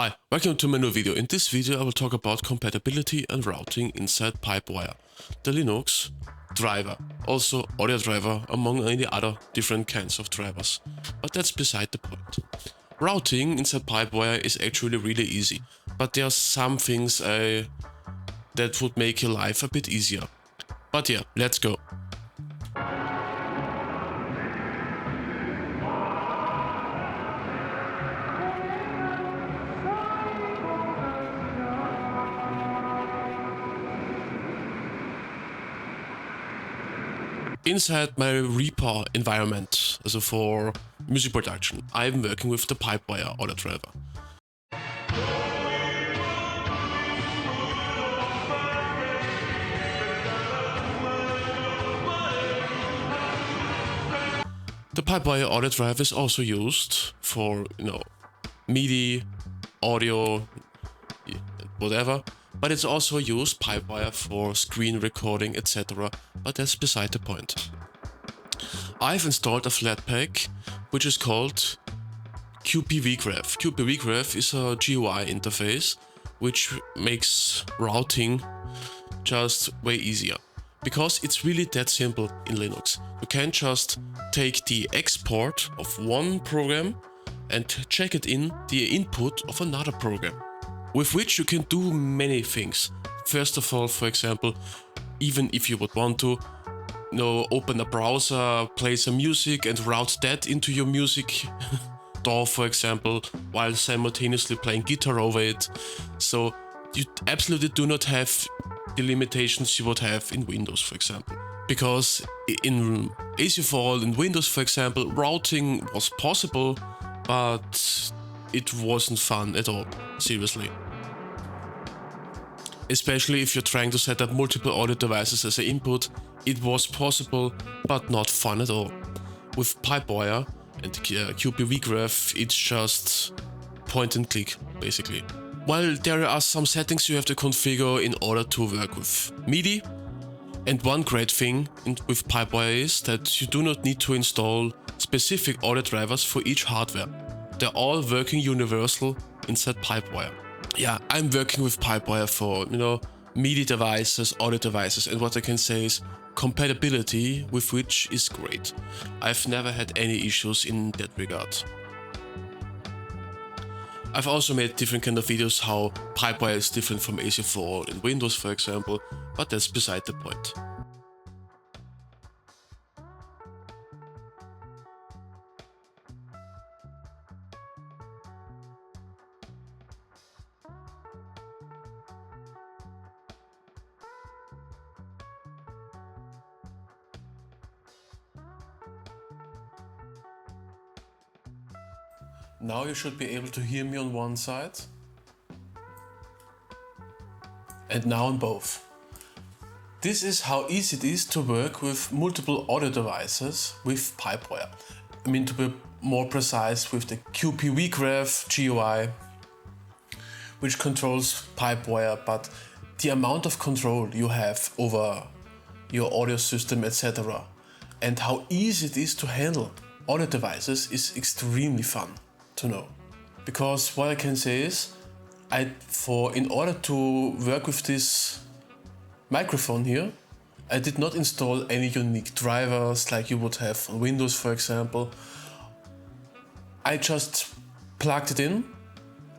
Hi, welcome to my new video. In this video I will talk about compatibility and routing inside Pipewire, the Linux driver, also audio driver among many other different kinds of drivers. But that's beside the point. Routing inside Pipewire is actually really easy, but there are some things that would make your life a bit easier. But yeah, let's go. Inside my Reaper environment, also for music production, I'm working with the Pipewire audio driver. The Pipewire audio driver is also used for, Midi, audio, whatever, but it's also used Pipewire for screen recording, etc. But that's beside the point. I've installed a Flatpak which is called QPVgraph. QPVgraph is a GUI interface which makes routing just way easier. Because it's really that simple in Linux. You can just take the export of one program and check it in the input of another program, with which you can do many things. First of all, for example, even if you would want to open a browser, play some music and route that into your music DAW, for example, while simultaneously playing guitar over it. So you absolutely do not have the limitations you would have in Windows, for example. Because in ACFall, in Windows, for example, routing was possible, but it wasn't fun at all, seriously. Especially if you're trying to set up multiple audio devices as an input, it was possible, but not fun at all. With Pipewire and QPVgraph, it's just point and click, basically. While there are some settings you have to configure in order to work with Midi, and one great thing with Pipewire is that you do not need to install specific audio drivers for each hardware. They're all working universal inside Pipewire. Yeah, I'm working with Pipewire for, MIDI devices, audio devices, and what I can say is compatibility with which is great. I've never had any issues in that regard. I've also made different kind of videos how Pipewire is different from AC4 in Windows, for example, but that's beside the point. Now you should be able to hear me on one side and now on both. This is how easy it is to work with multiple audio devices with Pipewire. I mean, to be more precise, with the QPVgraph GUI, which controls Pipewire, but the amount of control you have over your audio system, etc., and how easy it is to handle audio devices is extremely fun to know. Because what I can say is, in order to work with this microphone here, I did not install any unique drivers like you would have on Windows, for example. I just plugged it in.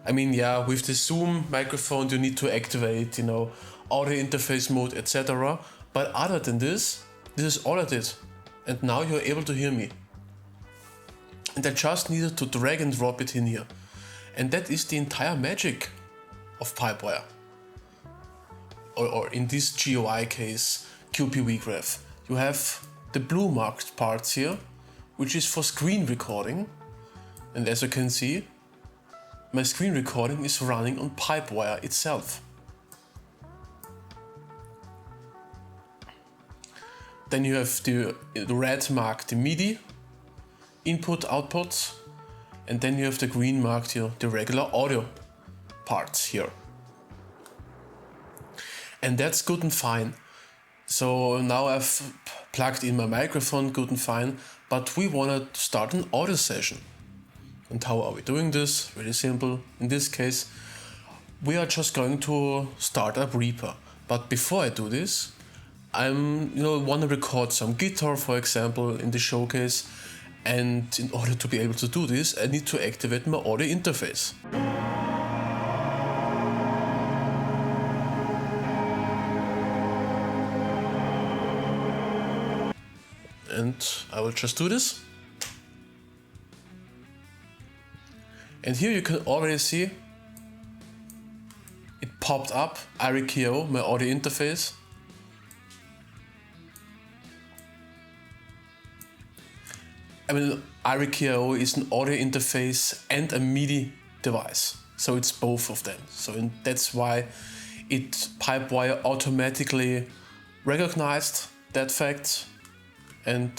I mean, yeah, with the Zoom microphone you need to activate, audio interface mode, etc. But other than this is all I did. And now you're able to hear me. And I just needed to drag and drop it in here. And that is the entire magic of Pipewire. Or in this GUI case, QPVgraph. You have the blue marked parts here, which is for screen recording. And as you can see, my screen recording is running on Pipewire itself. Then you have the red marked the Midi input outputs, and then you have the green marked the regular audio parts here. And that's good and fine. So now I've plugged in my microphone, good and fine, but we want to start an audio session. And how are we doing this? Really simple. In this case, we are just going to start up Reaper. But before I do this, I'm want to record some guitar, for example, in the showcase. And in order to be able to do this, I need to activate my audio interface. And I will just do this. And here you can already see it popped up, Eirael, my audio interface. I mean, Eirael is an audio interface and a Midi device, so it's both of them. So that's why Pipewire automatically recognized that fact and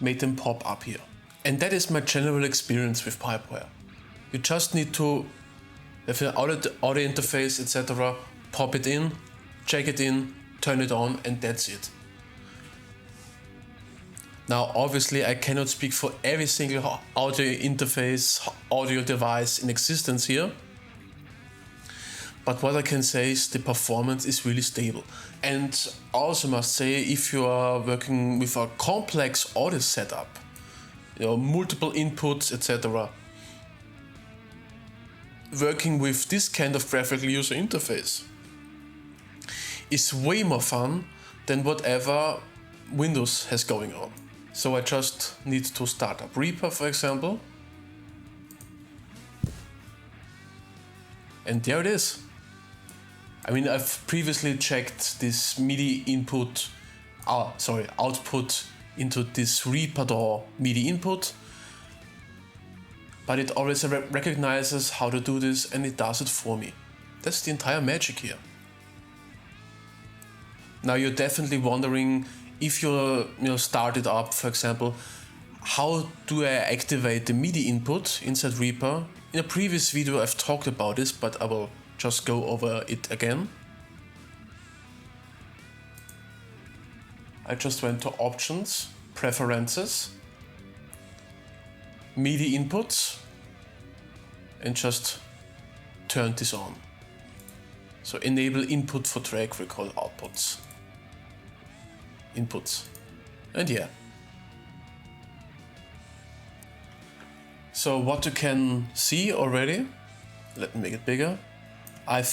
made them pop up here. And that is my general experience with Pipewire. You just need to have an audio interface, etc. Pop it in, check it in, turn it on, and that's it. Now, obviously, I cannot speak for every single audio interface, audio device in existence here. But what I can say is the performance is really stable. And I also must say, if you are working with a complex audio setup, multiple inputs, etc., working with this kind of graphical user interface is way more fun than whatever Windows has going on. So I just need to start up Reaper, for example. And there it is. I mean, I've previously checked this Midi output into this Reaper Midi input. But it always recognizes how to do this and it does it for me. That's the entire magic here. Now you're definitely wondering, if you start it up, for example, how do I activate the Midi input inside Reaper? In a previous video I've talked about this, but I will just go over it again. I just went to Options, Preferences, Midi inputs, and just turned this on. So enable input for track record outputs. Inputs. And yeah. So what you can see already, let me make it bigger. I've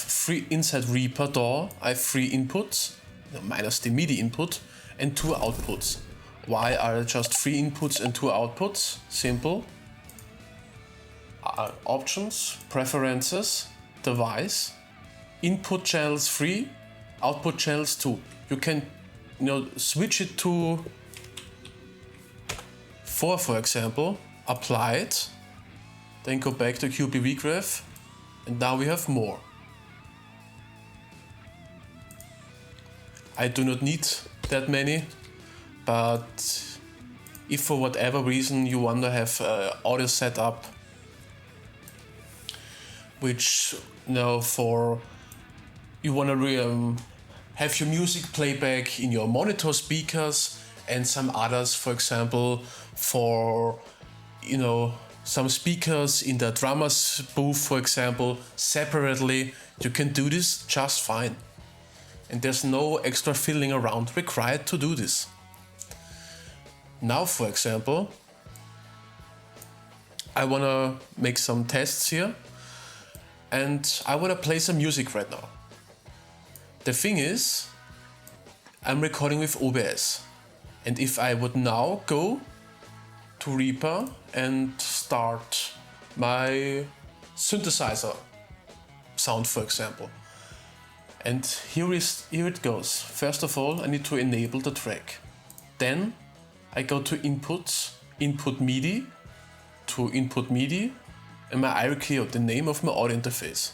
inside Reaper DAW, I have 3 inputs, minus the Midi input, and 2 outputs. Why are there just 3 inputs and 2 outputs? Simple. Options, Preferences, Device, Input channels 3, Output channels 2. You can switch it to 4, for example, apply it, then go back to QPV graph, and now we have more. I do not need that many, but if for whatever reason you want to have audio setup which you want to have your music playback in your monitor speakers and some others, for example, for some speakers in the drummer's booth, for example, separately, you can do this just fine. And there's no extra fiddling around required to do this. Now, for example, I want to make some tests here and I want to play some music right now. The thing is, I'm recording with OBS, and if I would now go to Reaper and start my synthesizer sound, for example, and here it goes. First of all, I need to enable the track. Then I go to Inputs, Input Midi, to Input Midi, and my Eirael, the name of my audio interface.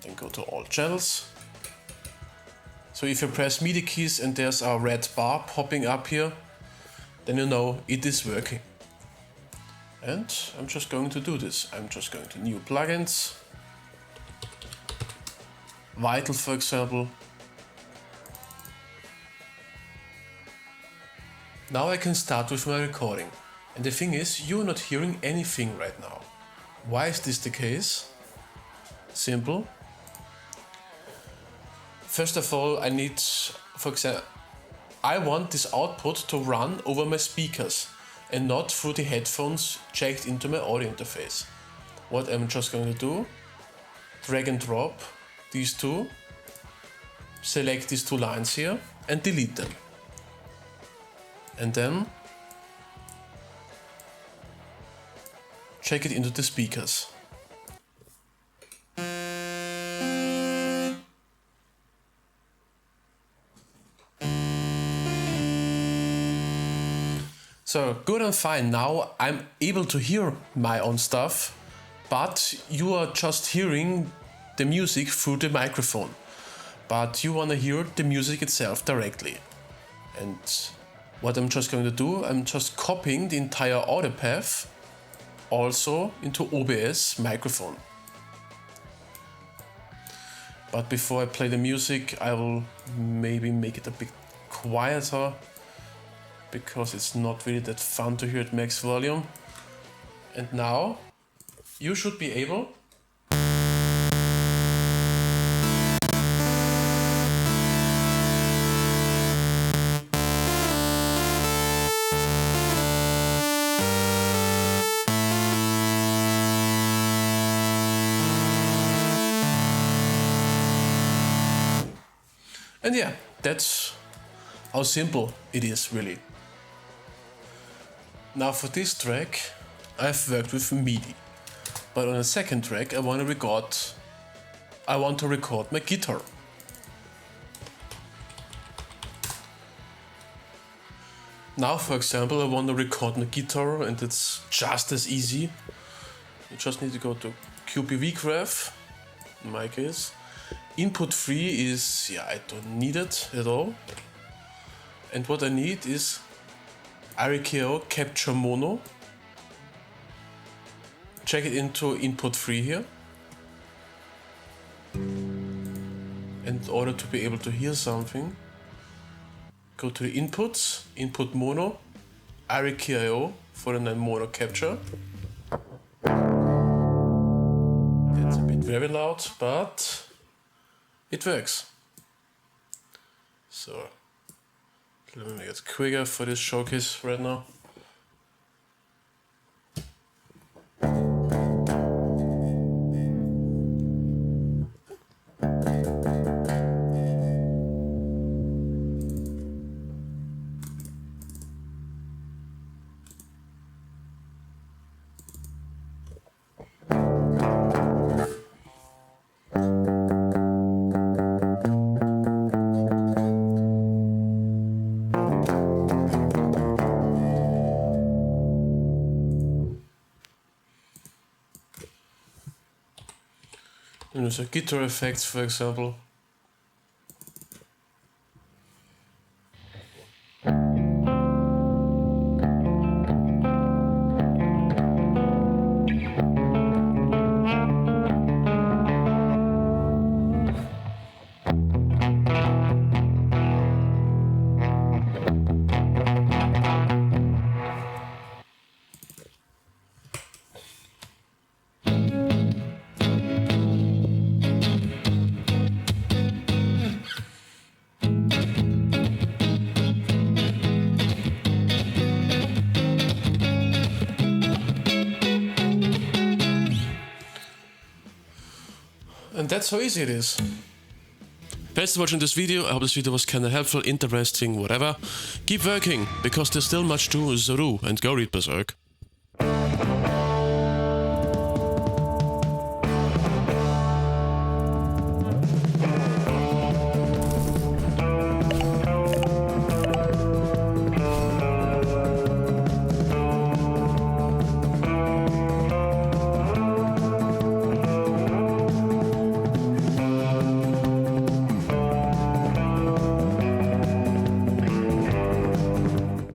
Then go to All Channels. So if you press Midi keys and there's a red bar popping up here, then you know it is working. And I'm just going to do this. I'm just going to New Plugins, Vital, for example. Now I can start with my recording. And the thing is, you're not hearing anything right now. Why is this the case? Simple. First of all, I need, for example, I want this output to run over my speakers and not through the headphones jacked into my audio interface. What I'm just going to do, drag and drop these two, select these two lines here and delete them. And then check it into the speakers. So good and fine, now I'm able to hear my own stuff, but you are just hearing the music through the microphone. But you want to hear the music itself directly. And what I'm just going to do, I'm just copying the entire audio path also into OBS microphone. But before I play the music, I will maybe make it a bit quieter, because it's not really that fun to hear at max volume. And now you should be able and yeah, that's how simple it is really. Now for this track, I've worked with Midi, but on the second track I want to record my guitar. Now for example I want to record my guitar, and it's just as easy. You just need to go to QPV graph, in my case. Input 3 is, I don't need it at all. And what I need is Eirael capture mono. Check it into input 3 here. In order to be able to hear something, go to the inputs, input mono, Eirael for the mono capture. It's a bit very loud, but it works. So let me make it quicker for this showcase right now. And there's a guitar effects, for example. And that's how easy it is. Thanks for watching this video. I hope this video was kinda helpful, interesting, whatever. Keep working, because there's still much to do, and go read Berserk.